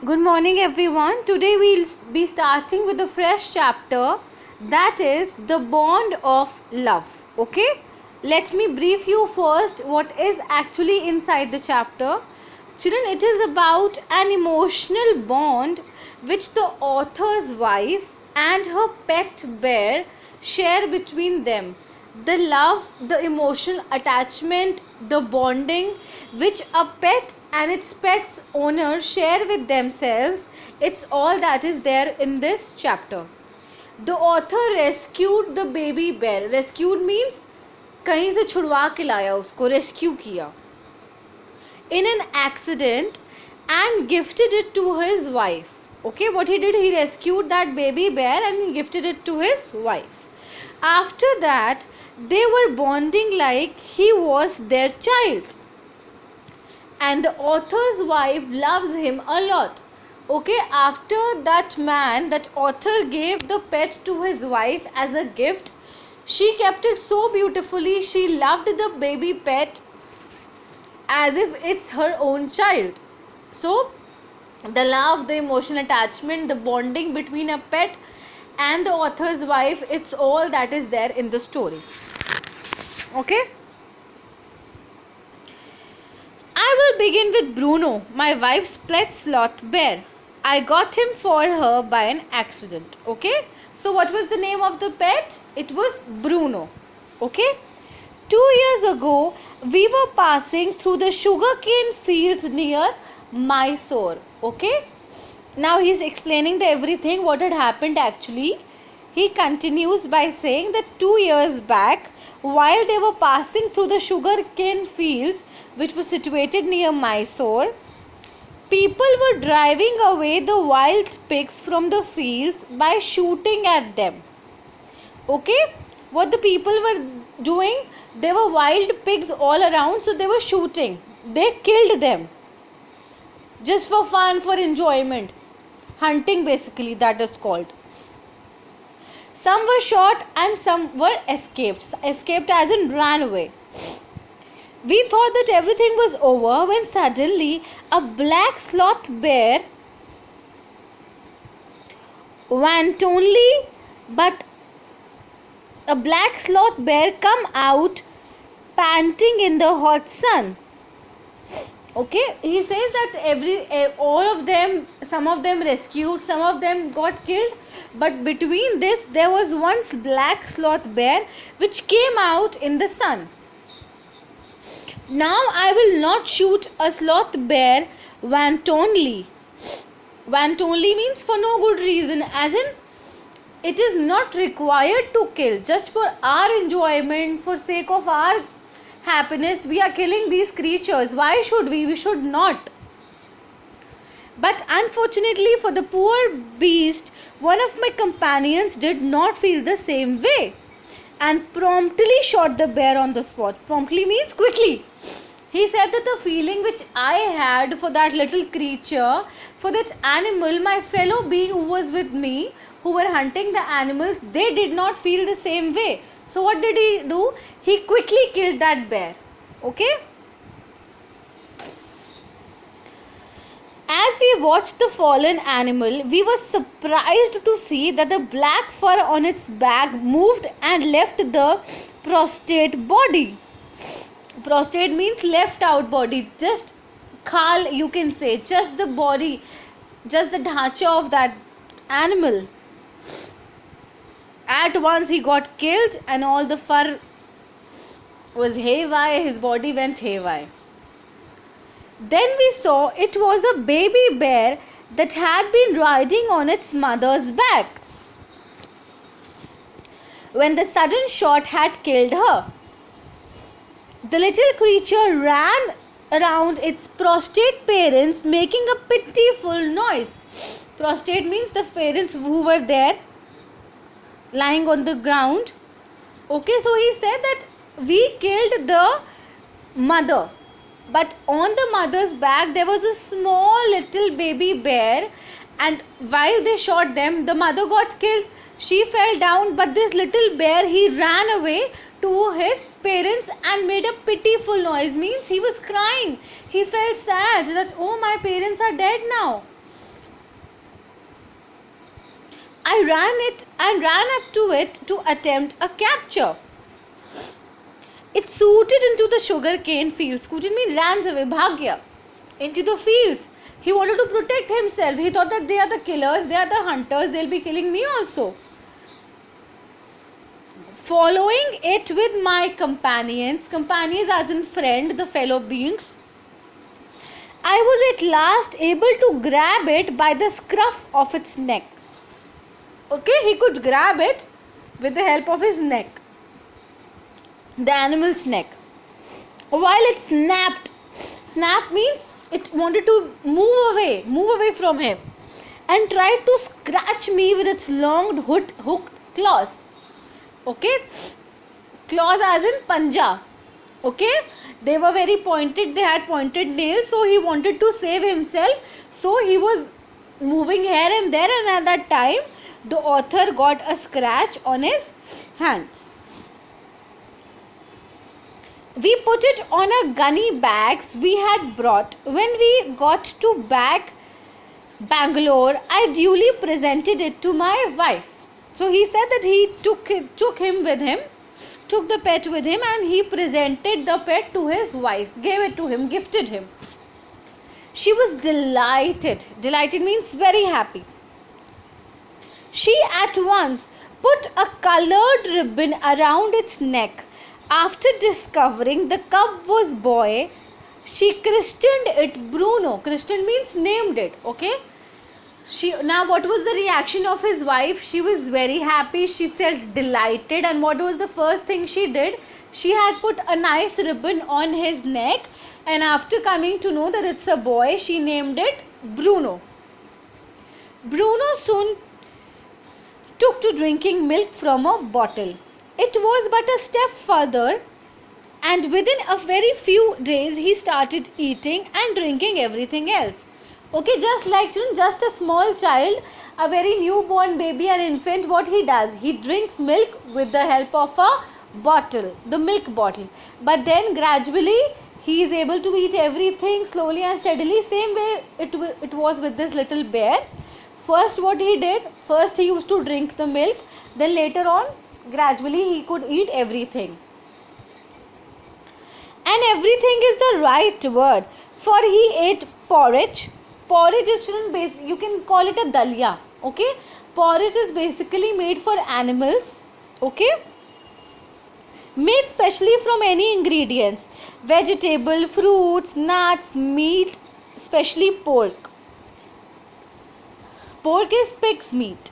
Good morning, everyone. Today we'll be starting with a fresh chapter, that is the bond of love. Okay, let me brief you first what is actually inside the chapter. Children, it is about an emotional bond which the author's wife and her pet bear share between them. The love, the emotional attachment, the bonding which a pet and its pet's owner share with themselves, it's all that is there in this chapter. The author rescued the baby bear. Rescued means कहीं से छुड़वा के लाया उसको, rescue किया, in an accident and gifted it to his wife. Okay, what he did, he rescued that baby bear and he gifted it to his wife. After that, they were bonding like he was their child, and the author's wife loves him a lot. Okay, after that man, that author gave the pet to his wife as a gift. She kept it so beautifully. She loved the baby pet as if it's her own child. So the love, the emotional attachment, the bonding between a pet and the author's wife, it's all that is there in the story. Okay, I will begin with Bruno, my wife's pet sloth bear. I got him for her by an accident. Okay, so what was the name of the pet? It was Bruno. Okay, 2 years ago we were passing through the sugarcane fields near Mysore. Okay, now he is explaining the everything what had happened actually. He continues by saying that 2 years back, while they were passing through the sugarcane fields which was situated near Mysore, people were driving away the wild pigs from the fields by shooting at them. Okay, what the people were doing, there were wild pigs all around, so they were shooting. They killed them just for fun, for enjoyment. Hunting basically, that is called. Some were shot and some were escaped. Escaped as in ran away. We thought that everything was over when suddenly a black sloth bear wantonly, but a black sloth bear come out panting in the hot sun. Okay, he says that all of them, some of them rescued, some of them got killed, but between this there was one black sloth bear which came out in the sun. Now I will not shoot a sloth bear wantonly. Wantonly means for no good reason, as in it is not required to kill, just for our enjoyment, for sake of our happiness we are killing these creatures. Why should we? We should not. But unfortunately for the poor beast, one of my companions did not feel the same way and promptly shot the bear on the spot. Promptly means quickly. He said that the feeling which I had for that little creature, for that animal, my fellow being who was with me, who were hunting the animals, they did not feel the same way. So what did he do? He quickly killed that bear. Okay. As we watched the fallen animal, we were surprised to see that the black fur on its back moved and left the prostrate body. Prostrate means left out body, just khal you can say, just the body, just the dhacha of that animal. At once he got killed and all the fur was haywire, his body went haywire. Then we saw it was a baby bear that had been riding on its mother's back when the sudden shot had killed her. The little creature ran around its prostrate parents, making a pitiful noise. Prostrate means the parents who were there lying on the ground. Okay, so he said that we killed the mother, but on the mother's back there was a small little baby bear, and while they shot them, the mother got killed. She fell down, but this little bear, he ran away to his parents and made a pitiful noise. Means he was crying. He felt sad that, oh, my parents are dead now. I ran up to it to attempt a capture. It scooted into the sugarcane fields. Scooted means ran away, bhagya, into the fields. He wanted to protect himself. He thought that they are the killers, they are the hunters, they'll be killing me also. Following it with my companions as in friend, the fellow beings, I was at last able to grab it by the scruff of its neck. Okay, he could grab it with the help of his neck, the animal's neck, while it snapped. Snap means it wanted to move away from him, and tried to scratch me with its long hooked claws. Okay, claws as in panja. Okay, they were very pointed, they had pointed nails, so he wanted to save himself, so he was moving here and there, and at that time the author got a scratch on his hands. We put it on a gunny bags we had brought. When we got to back Bangalore, I duly presented it to my wife. So he said that he took the pet with him, and he presented the pet to his wife, gave it to him, gifted him. She was delighted. Delighted means very happy. She at once put a colored ribbon around its neck. After discovering the cub was boy, she christened it Bruno. Christened means named it. Okay. Now what was the reaction of his wife? She was very happy. She felt delighted. And what was the first thing she did? She had put a nice ribbon on his neck. And after coming to know that it's a boy, she named it Bruno. Bruno soon took to drinking milk from a bottle. It was but a step further, and within a very few days he started eating and drinking everything else. Okay, just like just a small child, a very newborn baby, an infant, what he does? He drinks milk with the help of a bottle, the milk bottle. But then gradually he is able to eat everything slowly and steadily. Same way it was with this little bear. First what he did, first he used to drink the milk, then later on gradually he could eat everything. And everything is the right word, for he ate porridge. Porridge is, you can call it a dalia. Okay, porridge is basically made for animals. Okay, made specially from any ingredients, vegetable, fruits, nuts, meat, especially pork. Pork is pig's meat.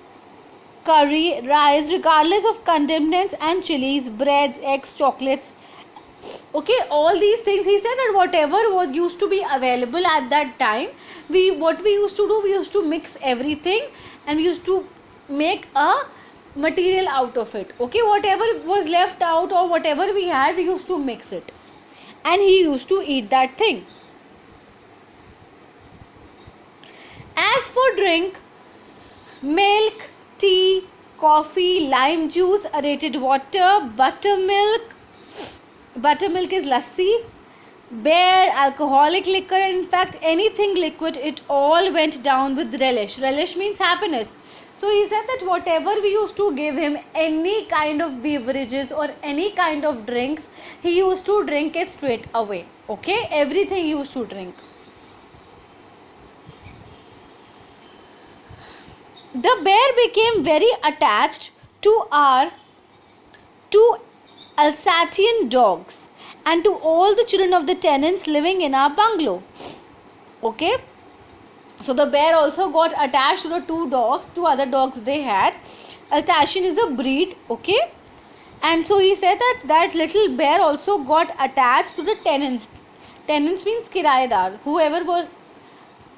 Curry, rice, regardless of condiments and chilies, breads, eggs, chocolates. Okay, all these things, he said that whatever was used to be available at that time, what we used to do, we used to mix everything, and we used to make a material out of it. Okay, whatever was left out or whatever we had, we used to mix it, and he used to eat that thing. As for drink, milk, tea, coffee, lime juice, aerated water, buttermilk. Buttermilk is lassi, beer, alcoholic liquor, in fact anything liquid, it all went down with relish. Relish means happiness. So he said that whatever we used to give him, any kind of beverages or any kind of drinks, he used to drink it straight away. Okay, everything he used to drink. The bear became very attached to our two Alsatian dogs and to all the children of the tenants living in our bungalow. Okay, so the bear also got attached to the two other dogs they had. Alsatian is a breed. Okay, and so he said that little bear also got attached to the tenants. Tenants means kiraedar, whoever was,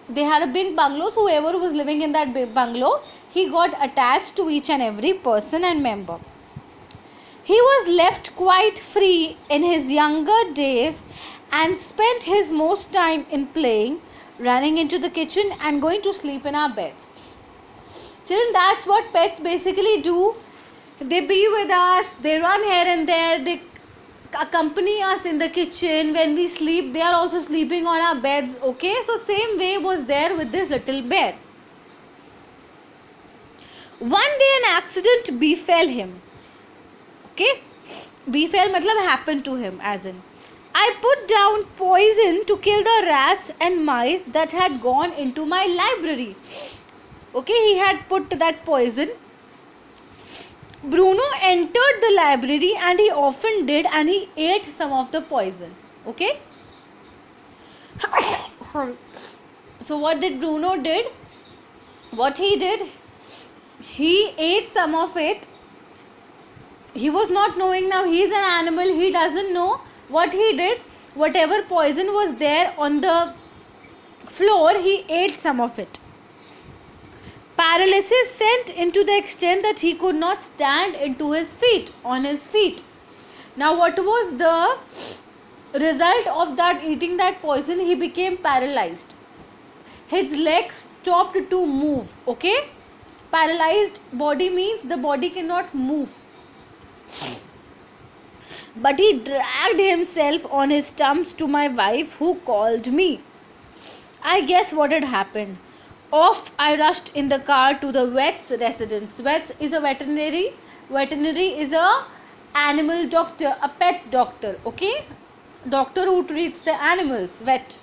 they had a big bungalow, so whoever was living in that big bungalow, he got attached to each and every person and member. He was left quite free in his younger days and spent his most time in playing, running into the kitchen and going to sleep in our beds. Children, that's what pets basically do. They be with us, they run here and there, they accompany us in the kitchen. When we sleep, they are also sleeping on our beds. Okay, so same way was there with this little bear. One day an accident befell him. Okay, befell matlab happened to him, as in I put down poison to kill the rats and mice that had gone into my library. Okay, he had put that poison. Bruno entered the library, and he often did, and he ate some of the poison. Okay. So what did Bruno did? What he did? He ate some of it. He was not knowing, now he is an animal, he doesn't know. What he did, whatever poison was there on the floor, he ate some of it. Paralysis sent into the extent that he could not stand on his feet. Now what was the result of that eating that poison? He became paralyzed. His legs stopped to move. Okay, paralyzed body means the body cannot move. But he dragged himself on his stumps to my wife, who called me. I guess what had happened. Off I rushed in the car to the vet's residence. Vet is a veterinary. Veterinary is a animal doctor, a pet doctor. Okay, doctor who treats the animals. Vet.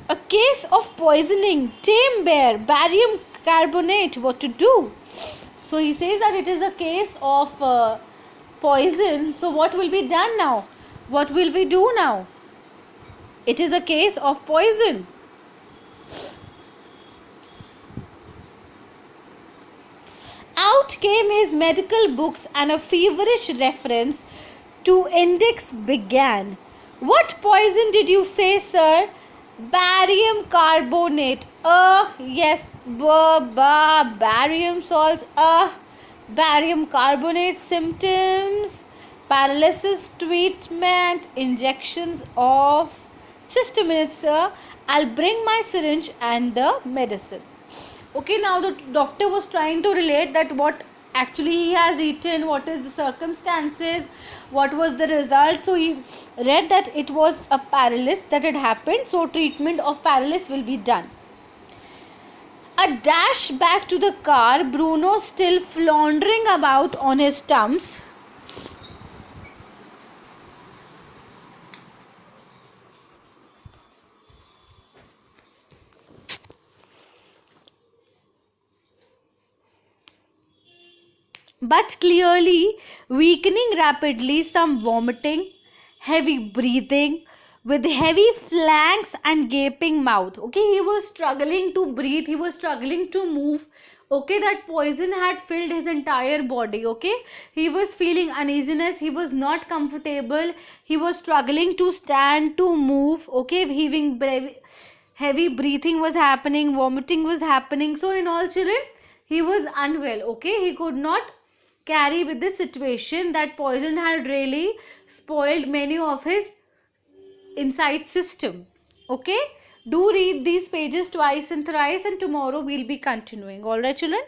A case of poisoning. Tame bear. Barium carbonate. What to do? So he says that it is a case of poison. So what will be done now? What will we do now? It is a case of poison. Out came his medical books, and a feverish reference to index began. What poison did you say, sir? Barium carbonate. Yes. Barium salts. Barium carbonate. Symptoms: paralysis, treatment, injections of. Just a minute, sir. I'll bring my syringe and the medicine. Okay, now the doctor was trying to relate that what actually he has eaten, what is the circumstances, what was the result. So he read that it was a paralysis that had happened, so treatment of paralysis will be done. A dash back to the car, Bruno still floundering about on his stumps. But clearly weakening rapidly, some vomiting, heavy breathing, with heavy flanks and gaping mouth. Okay, he was struggling to breathe, he was struggling to move. Okay, that poison had filled his entire body. Okay, he was feeling uneasiness, he was not comfortable, he was struggling to stand, to move. Okay, heavy breathing was happening, vomiting was happening. So in all, children, he was unwell. Okay, he could not carry with the situation. That poison had really spoiled many of his inside system. Okay, do read these pages twice and thrice, and tomorrow we'll be continuing. All right, children.